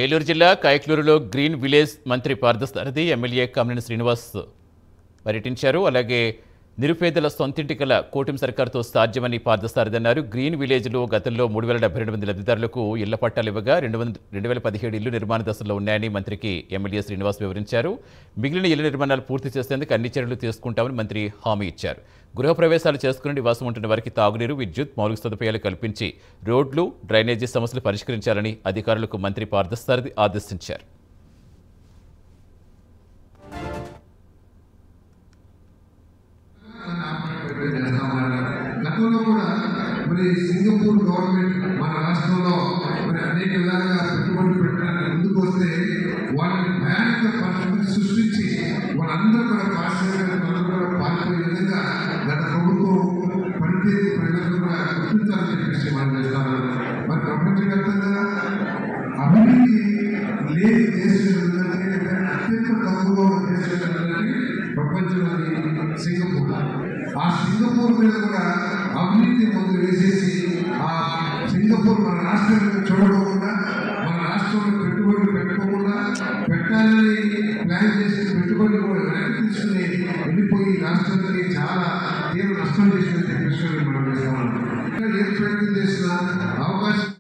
ఏలూరు జిల్లా కైక్లూరులో green village మంత్రి Parthasarathi MLA Kamineni Srinivas పర్యటించారు. అలాగే నిరుపేదల సొంతింటి కల కూటమి సర్కారుతో సాధ్యమని పార్థసారథి అన్నారు. గ్రీన్ విలేజ్లో గతంలో 3,072 మంది లబ్ధిదారులకు ఇళ్ల పట్టాలు ఇవ్వగా 2017 ఇళ్లు నిర్మాణ దశలో ఉన్నాయని మంత్రికి ఎమ్మెల్యే శ్రీనివాస్ వివరించారు. మిగిలిన ఇళ్ల నిర్మాణాలు పూర్తి చేసేందుకు అన్ని చర్యలు తీసుకుంటామని మంత్రి హామీ ఇచ్చారు. గృహప్రవేశాలు చేసుకుని నివాసం ఉంటున్న వారికి తాగునీరు, విద్యుత్, మౌలిక సదుపాయాలు కల్పించి రోడ్లు, డ్రైనేజీ సమస్యలు పరిష్కరించాలని అధికారులకు మంత్రి పార్థసారథి ఆదేశించారు. గతంలో కూడా మరి సింగపూర్ గవర్నమెంట్ మన రాష్ట్రంలో మరి అనేక విధాలుగా పెట్టుబడులు పెట్టడానికి ముందుకు వస్తే వాళ్ళని భయానక పరిస్థితిని సృష్టించి వాళ్ళందరూ కూడా పారిశ్రామికవేత్తలందరూ కూడా పాల్గొనే విధంగా గత ప్రభుత్వం పనితీరు ప్రజలు కూడా గుర్తించాలని చెప్పేసి మనం చేస్తారు. మరి ప్రపంచవ్యాప్తంగా అభివృద్ధి లేని దేశం అత్యంత తక్కువగా ఉన్న దేశం ప్రపంచంలోని సింగపూర్. ఆ సింగపూర్ మీద కూడా అవినీతి ముందు వేసేసి ఆ సింగపూర్ మన రాష్ట్రాన్ని చూడకుండా, మన రాష్ట్రంలో పెట్టుబడులు పెట్టుకోకుండా, పెట్టాలని ప్లాన్ చేసి పెట్టుబడులు కూడా వెనక్కి తీసుకుని వెళ్ళిపోయి రాష్ట్రానికి చాలా తీవ్ర నష్టం చేసినట్టు విషయాన్ని మనం చేస్తాం. ఏ ప్రయత్నం చేసినా అవకాశం